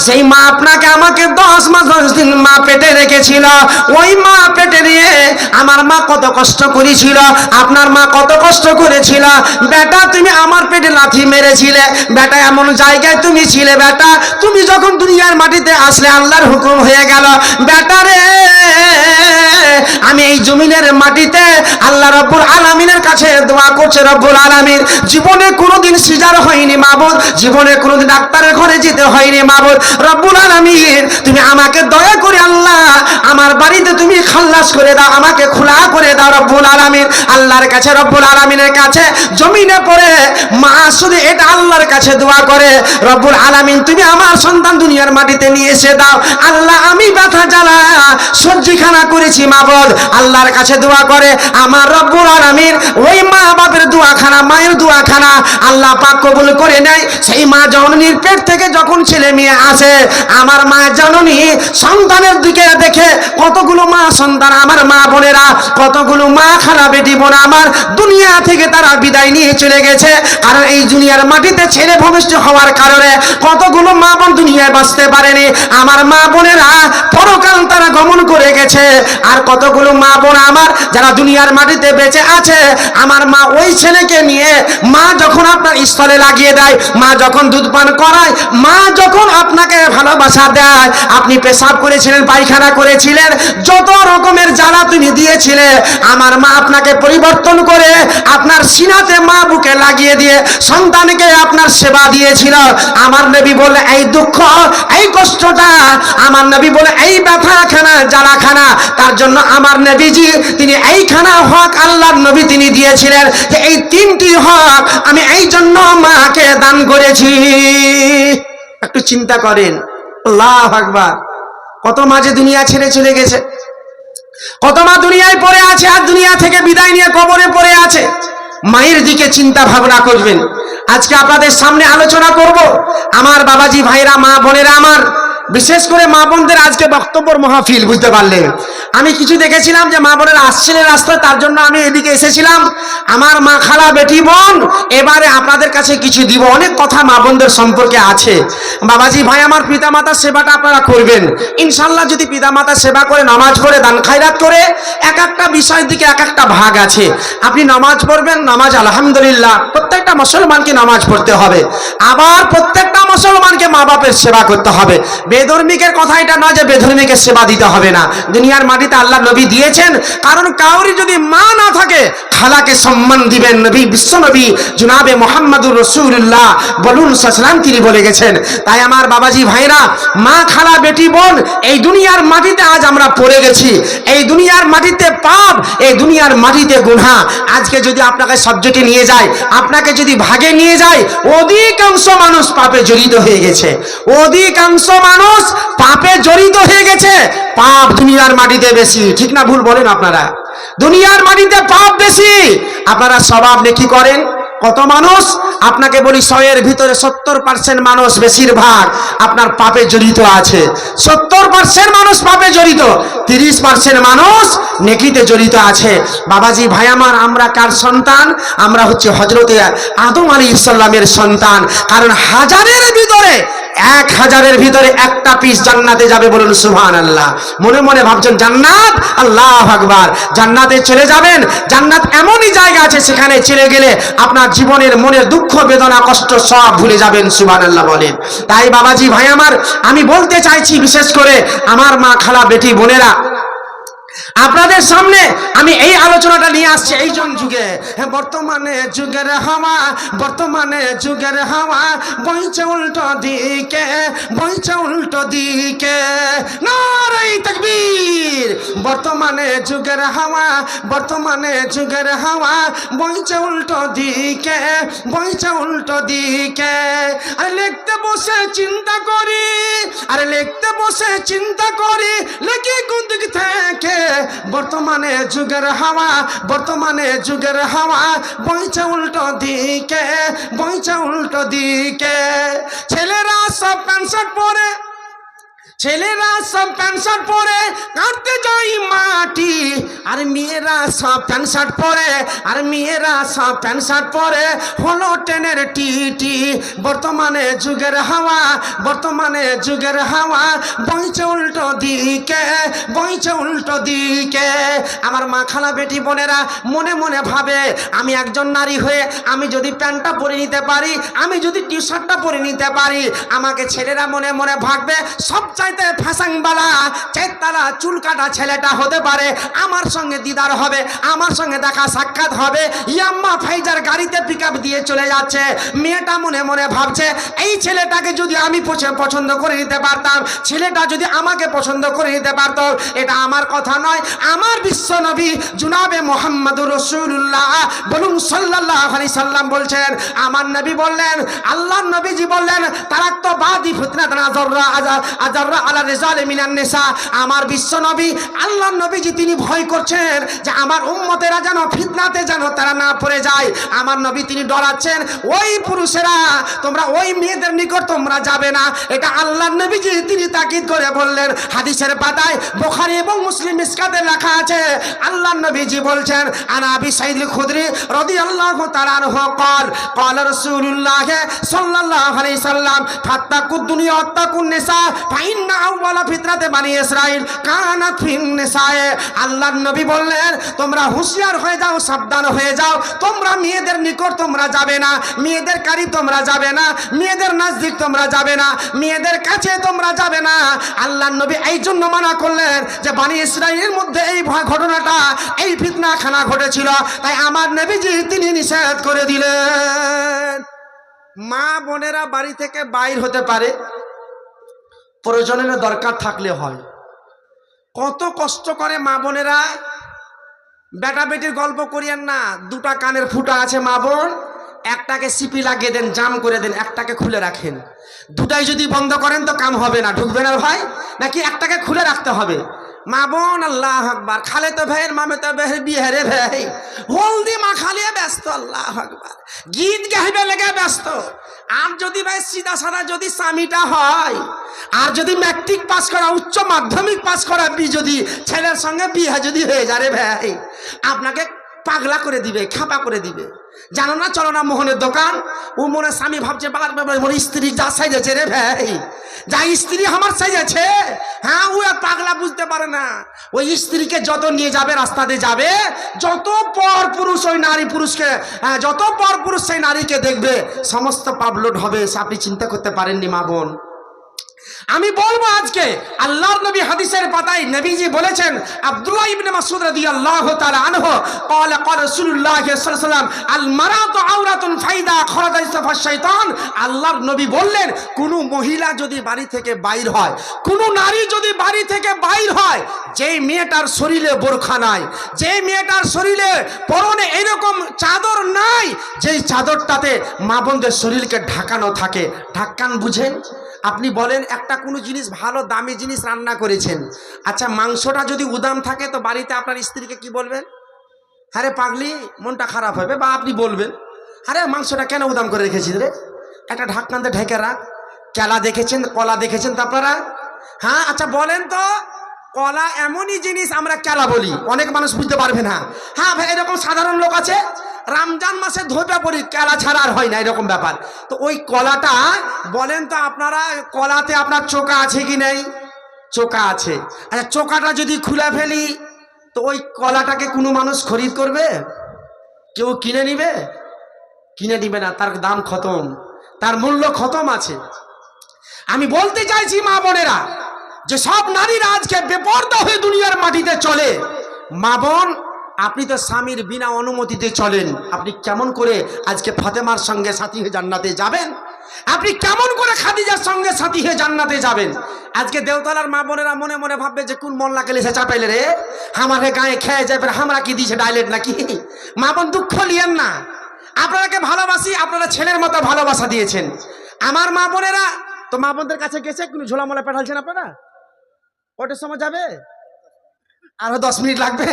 সেই মা আপনাকে আমাকে 10 মাস 10 দিন মা পেটে রেখেছিল। ওই মা পেটে নিয়ে আমার মা কত কষ্ট করেছিল, আপনার মা কত কষ্ট করেছিল। বেটা তুমি আমার পেটে লাথি মেরেছিলে, বেটা এমন জায়গায় তুমি ছিলে, বেটা তুমি যখন দুনিয়ার মাটিতে আসলে আল্লাহর হুকুম হয়ে গেল। বেটা রে আমি এই জমিনের মাটিতে আল্লাহ রব্বুল আলামিনের কাছে দোয়া করছে, রব্বুল আলামিন জীবনে কোনোদিন সিজার হয়নি মাবুদ, জীবনে কোনোদিন ডাক্তারের ঘরে যেতে হয়নি মাবুদ। রব্বুল আলামিন তুমি আমাকে দয়া করে আল্লাহ আমার বাড়িতে তুমি খাল্লাস করে দাও, আমাকে খোলা করে দাও রব্বুল আলামিন। আল্লাহর কাছে রব্বুল আলামিনের কাছে জমিনে পড়ে মা শুধু এটা আল্লাহর কাছে দোয়া করে, রব্বুল আলামিন তুমি আমার সন্তান দুনিয়ার মাটিতে নিয়ে এসে দাও। আল্লাহ আমি ব্যথা জ্বালা সবজিখানা করেছি মাবুদ, আল্লাহর কাছে দোয়া করে আমার রব্বুল আলামিন ওই মা বাপের দোয়াখানা, মায়ের দোয়াখানা আল্লাহ পাক কবুল করে নেয়। সেই মা জননীর পেট থেকে যখন ছেলে মেয়ে আসে, আমার মা জননী সন্তানের দিকে দেখে কতগুলো মা সন্তান, আমার মা বোনেরা কতগুলো মা খালা বেটি বোন আমার দুনিয়া থেকে তারা বিদায় নিয়ে চলে গেছে। কারণ এই দুনিয়ার মাটিতে ছেলে ভূমিষ্ঠ হওয়ার কারণে কতগুলো মা বোন দুনিয়ায় বাঁচতে পারেনি, আমার মা বোনেরা পরকাল তারা গমন করে গেছে। আর কতগুলো মা বোন আমার যারা দুনিয়ার মাটিতে বেঁচে আছে, আমার মা ওই ছেলেকে নিয়ে মা যখন আপনার স্থলে লাগিয়ে দেয়, মা যখন দুধ পান করায়, মা যখন আপনাকে ভালোবাসা দেয়, আপনি পেশাব করেছিলেন, পায়খানা করেছিলেন, যত রকমের জ্বালা তুমি দিয়েছিলে, আমার মা আপনাকে পরিবর্তন করে আপনার সিনাতে মা বুকে লাগিয়ে দিয়ে সন্তানকে আপনার সেবা দিয়েছিল। আমার নবী বলে এই দুঃখ এই কষ্টটা, আমার নবী বলে এই ব্যথাখানা জ্বালাখানা, তার জন্য আমার নবীজি তিনি এইখানা হক আল্লাহর নবী তিনি দিয়েছিলেন যে এই 3টি হক আমি এই জন্য মাকে দান করেছি। একটু চিন্তা করেন, আল্লাহু আকবার, কত মা যে দুনিয়া ছেড়ে চলে গেছে, কত মা দুনিয়ায় পড়ে আছে আর দুনিয়া থেকে বিদায় নিয়ে কবরে পড়ে আছে। মায়ের দিকে চিন্তা ভাবনা করবেন। আজকে আপনাদের সামনে আলোচনা করব আমার বাবাজি ভাইরা, মা বোনেরা আমার, বিশেষ করে মা বোনদের আজকে বক্তব্যের মাহফিল, বুঝতে পারলেন। আমি কিছু দেখেছিলাম যে মা বোনেরা আসছিলেন রাস্তায়, তার জন্য আমি এদিকে এসেছিলাম। আমার মা খালা বেটি বোন, এবারে আপনাদের কাছে কিছু দিব, অনেক কথা মা বোনদের সম্পর্কে আছে। বাবাজি ভাই আমার, পিতা মাতার সেবাটা আপনারা করবেন ইনশাল্লাহ। যদি পিতা মাতার সেবা করে, নামাজ পড়ে, দান খায়রাত করে, এক একটা বিষয়ের দিকে এক একটা ভাগ আছে। আপনি নামাজ পড়বেন, নামাজ আলহামদুলিল্লাহ প্রত্যেকটা মুসলমানকে নামাজ পড়তে হবে। আবার প্রত্যেকটা মুসলমানকে মা বাপের সেবা করতে হবে। বেধর্মীকের কথা এটা নয় যে বেধর্মীকে সেবা দিতে হবে না। দুনিয়ার মাটিতে আল্লাহ নবী দিয়েছেন, কারণ কাউরি যদি মা না থাকে খালাকে সম্মান দিবেন। নবী বিশ্ব নবী জনাবে মুহাম্মদুর রাসূলুল্লাহ বলুন সাল্লাম তিনি বলে গেছেন। তাই আমার বাবাজি ভাইরা, মা খালা বেটি বোন, এই দুনিয়ার মাটিতে আজ আমরা পড়ে গেছি। এই দুনিয়ার মাটিতে পাপ, এই দুনিয়ার মাটিতে গুনাহ। আজকে যদি আপনাকে সাবজেক্টে নিয়ে যায়, আপনাকে যদি ভাগে নিয়ে যায়, অধিকাংশ মানুষ পাপে জড়িত হয়ে গেছে, অধিকাংশ মানুষ পাপে জড়িত হয়ে গেছে। পাপ দুনিয়ার মাটিতে বেশি, ঠিক না ভুল বলেন আপনারা? দুনিয়ার মাটিতে পাপ বেশি। আপনারা স্বভাব নেকি করেন? কত মানুষ, আপনাকে বলি 100-এর ভিতরে 70% মানুষ বেশিরভাগ আপনার পাপে জড়িত আছে। 70% মানুষ পাপে জড়িত, 30% মানুষ নেকিতে জড়িত আছে। বাবাজি ভাই আমার, আমরা কার সন্তান? আমরা হচ্ছে হযরতে আদম আলাইহিস সালামের সন্তান। কারণ 1000-এর ভিতরে 1000-এর ভিতরে একটা পিস জান্নাতে যাবে, বলুন সুবহানাল্লাহ। মনে মনে ভাবছেন জান্নাত, আল্লাহু আকবার, জান্নাতে চলে যাবেন। জান্নাত এমনই জায়গা আছে, সেখানে চলে গেলে আপনার জীবনের মনের দুঃখ বেদনা কষ্ট সব ভুলে যাবেন, সুবহানাল্লাহ বলেন। তাই বাবাজি ভাই আমার, আমি বলতে চাইছি বিশেষ করে আমার মা খালা বেটি বোনেরা, আপনাদের সামনে আমি এই আলোচনাটা নিয়ে আসছি। এই যুগে, বর্তমানে যুগের হাওয়া, বর্তমানে যুগের হাওয়া বইছে উল্টো দিকে, বইছে উল্টো দিকে, নারে তাকবীর। বর্তমানে যুগের হাওয়া, বর্তমানে যুগের হাওয়া বইছে উল্টো দিকে, বইছে উল্টো দিকে। আর লিখতে বসে চিন্তা করি, আরে লিখতে বসে চিন্তা করি, লেখি কোন দিক থেকে। বর্তমানে যুগের হাওয়া, বর্তমানে যুগের হাওয়া বইছে উল্টো দিকে, বইছে উল্টো দিকে। ছেলেরা সব প্যান্ট শার্ট পরে, ছেলেরা সব প্যান্ট শার্ট পরে কাটতে যাই মাটি, আর মেয়েরা সব প্যান্ট শার্ট পরে, আর মেয়েরা সব প্যান্ট শার্ট পরে হলো ট্রেনের টিটি। বর্তমানে যুগের হাওয়া, বর্তমানে যুগের হাওয়া বইছে উল্টো দিকে, বইছে উল্টো দিকে। আমার মা খালা বেটি বোনেরা মনে মনে ভাবে, আমি একজন নারী হয়ে আমি যদি প্যান্টটা পরে নিতে পারি, আমি যদি টি শার্টটা পরে নিতে পারি, আমাকে ছেলেরা মনে মনে ভাববে সব চাইতে ফ্যাশনওয়ালা চেতলা চুল কাটা ছেলেটা হতে পারে, আমার সঙ্গে দিদার হবে, আমার সঙ্গে দেখা সাক্ষাৎ হবে। ইয়াম্মা ফাইজার গাড়িতে পিকআপ দিয়ে চলে যাচ্ছে, মেয়েটা মনে মনে ভাবছে এই ছেলেটাকে যদি আমি পছন্দ করে নিতে পারতাম, ছেলেটা যদি আমাকে পছন্দ করে নিতে পারত। এটা আমার কথা নয়, আমার বিশ্ব নবী জনাবে মুহাম্মদুর রাসূলুল্লাহ বলুন সাল্লাল্লাহু আলাইহি সাল্লাম বলছেন, আমার নবী বললেন, আল্লাহর নবীজি বললেন, তারাক্তু বাদি ফিতনাতান আযাররা আলা রিজাল মিনান নিসা। আমার বিশ্ব নবী আল্লাহর নবীজি তিনি ভয় করছেন যে আমার উম্মতেরা যেন ফিতনাতে যেন তারা না পড়ে যায়। আমার নবী তিনি ডরাচ্ছেন ওই পুরুষেরা তোমরা ওই মেয়েদের নিকট তোমরা যাবে না। এটা আল্লাহর নবীজি তিনি তাকিদ করে বললেন। হাদিসের পাতায় বুখারী এবং মুসলিম মিসকাতে লেখা আছে, আল্লাহর নবীজি বলছেন, আনা আবি সাঈদ আল খুদরি রাদিয়াল্লাহু তাআলা আনহু قال قال رسول الله صلى الله عليه وسلم فاتقوا الدنيا واتقوا النساء فإن أول فتنة بني إسرائيل كانت في النساء। আল্লাহর নবী বললেন, তোমরা হুঁশিয়ার হয়ে যাও, সাবধান হয়ে যাও, তোমরা মেয়েদের নিকট তোমরা যাবে না, মেয়েদের কারিব তোমরা যাবে না, মেয়েদের নজদিক তোমরা যাবে না, মেয়েদের কাছে তোমরা যাবে না। আল্লাহর নবী এই জন্য মানা করলেন যে বনি ইসরাইলের মধ্যে এই ঘটনাটা, এই ফিতনাখানা ঘটেছিল, তাই আমার নবীজি তিনি নিষেধ করে দিলেন। মা বোনেরা বাড়ি থেকে বাইর হতে পারে প্রয়োজনের দরকার থাকলে হয়। কত কষ্ট করে মা বোনেরা, বেটা বেটির গল্প করিয়েন না, দুটা কানের ফুটা আছে মা বোন, একটাকে সিপি লাগিয়ে দেন, জাম করে দেন, একটাকে খুলে রাখেন। দুটাই যদি বন্ধ করেন তো কাম হবে না, ঢুকবে না ভাই, নাকি একটাকে খুলে রাখতে হবে। মা বোন আল্লাহ আকবার, খালে তো ভাইয়ের মামে তো ভাইয়ের বিয়ে রে ভাই, হলদি মাখালিয়ে ব্যস্ত, আল্লাহ আকবার, গীত গাইবে লেগে ব্যস্ত। আর যদি ভাই সিধা সাদা যদি স্বামীটা হয়, আর যদি ম্যাট্রিক পাস করা, উচ্চ মাধ্যমিক পাস করা যদি ছেলের সঙ্গে বিয়ে যদি হয়ে যায় রে ভাই, আপনাকে পাগলা করে দিবে, খাপা করে দিবে। জানো না, চলো না মোহনের দোকান, ও মনে স্বামী ভাবছে মোর স্ত্রী যা সাইজেছে রে ভাই, যা স্ত্রী আমার সাইজেছে, হ্যাঁ ও পাগলা বুঝতে পারে না। ওই স্ত্রীকে যত নিয়ে যাবে, রাস্তাতে যাবে, যত পর পুরুষ ওই নারী পুরুষকে, যত পর পুরুষ সেই নারীকে দেখবে, সমস্ত পাবলোড হবে। আপনি চিন্তা করতে পারেননি মা বোন। আমি বলবো আজকে আল্লাহর নবী হাদিসের পাতায় নবীজি বলেছেন, আব্দুল্লাহ ইবনে মাসউদ রাদিয়াল্লাহু তাআলা আনহু قال قال رسول الله صلى الله عليه وسلم المرأة عورة فإذا خرجت فالشيطان। আল্লাহর নবী বললেন, কোন মহিলা যদি বাড়ি থেকে বাইর হয়, কোন নারী যদি বাড়ি থেকে বাইর হয়, যেই মেয়েটার শরীরে বোরখা নাই, যেই মেয়েটার শরীরে পরনে এরকম চাদর নাই, যেই চাদরটাতে মা বোনদের শরীরকে ঢাকানো থাকে, ঢাকান বুঝেন? আপনি বলেন একটা কোনো জিনিস ভালো দামি জিনিস রান্না করেছেন, আচ্ছা মাংসটা যদি উদাম থাকে তো বাড়িতে আপনার স্ত্রীকে কি বলবেন? আরে পাগলি, মনটা খারাপ হবে। বা আপনি বলবেন, আরে মাংসটা কেন উদাম করে রেখেছিস রে, একটা ঢাকনাতে ঢেকে রাখ। কেলা দেখেছেন, কলা দেখেছেন তো আপনারা? হ্যাঁ, আচ্ছা বলেন তো, কলা এমনই জিনিস আমরা কেলা বলি, অনেক মানুষ বুঝতে পারবে না। হ্যাঁ ভাই, এরকম সাধারণ লোক আছে, রমজান মাসে ধোপা পড়ি, কেলা ছাড়া আর হয় না, এরকম ব্যাপার। তো ওই কলাটা বলেন তো আপনারা, কলাতে আপনার চোকা আছে কি নেই? চোকা আছে। আচ্ছা চোকাটা যদি খুলে ফেলি তো ওই কলাটাকে কোনো মানুষ খরিদ করবে? কেউ কিনে নিবে? কিনে নিবে না, তার দাম খতম, তার মূল্য খতম আছে। আমি বলতে চাইছি মা বোনেরা, যে সব নারীরা আজকে বেপরদা হয়ে দুনিয়ার মাটিতে চলে। মা বোন, আপনি তো স্বামীর বিনা অনুমতিতে চলেন, আপনি কেমন করে আজকে ফাতেমার সঙ্গে সাথী হয়ে জান্নাতে যাবেন? আপনি কেমন করে খাদিজার সঙ্গে সাথী হয়ে জান্নাতে যাবেন? আজকে দেওতলার মা বোনেরা মনে মনে ভাববে যে কোন মন লাগালে সে চাপাইলে রে, আমারে গায়ে খেয়ে যাবে, আমরা কি দিয়েছে ডাইলেট নাকি? মা বোন দুঃখ লিয়েন না, আপনাকে ভালোবাসি, আপনারা ছেলের মতো ভালোবাসা দিয়েছেন। আমার মা বোনেরা তো মা বোনদের কাছে গেছে, কোনো ঝোলামোলা পাঠালছেন আপনারা? কটার সময় যাবে? আরো 10 মিনিট লাগবে।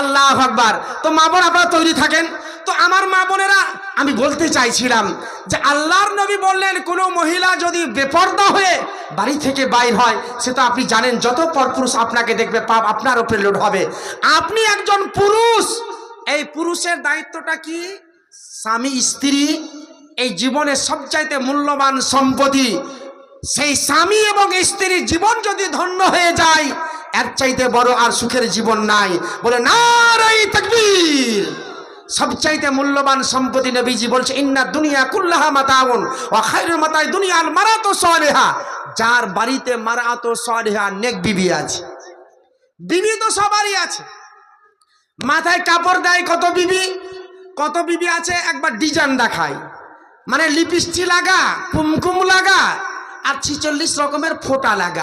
আল্লাহু আকবার। তো মা বোন আপনারা তৈরি থাকেন। তো আমার মা বোনেরা, আমি বলতে চাইছিলাম যে আল্লাহর নবী বললেন কোন মহিলা যদি বেপরদা হয়ে বাড়ি থেকে বাইর হয়, সে তো আপনি জানেন যত পরপুরুষ আপনাকে দেখবে পাপ আপনার উপরে লোড হবে। আপনি একজন পুরুষ, এই পুরুষের দায়িত্বটা কি? স্বামী স্ত্রী এই জীবনের সবচাইতে মূল্যবান সম্পত্তি। সেই স্বামী এবং স্ত্রীর জীবন যদি ধন্য হয়ে যায়, এর চাইতে বড় আর সুখের জীবন নাই। বলে নারায়ে তাকবীর। সবচাইতে মূল্যবান সম্পত্তি নবীজি বলছে ইন্না দুনিয়া কুল্লাহা মাতাউন ওয়া খায়রুল মাতাই দুনিয়াল মারাতু সালিহা। যার বাড়িতে মারাতু সালিহা নেক বিবি আছে, বিবি তো সবারই আছে, মাথায় কাপড় দেয় কত বিবি, কত বিবি আছে একবার ডিজাইন দেখায়, মানে লিপস্টিক লাগা, কুমকুম লাগা আর 46 রকমের ফোঁটা লাগা।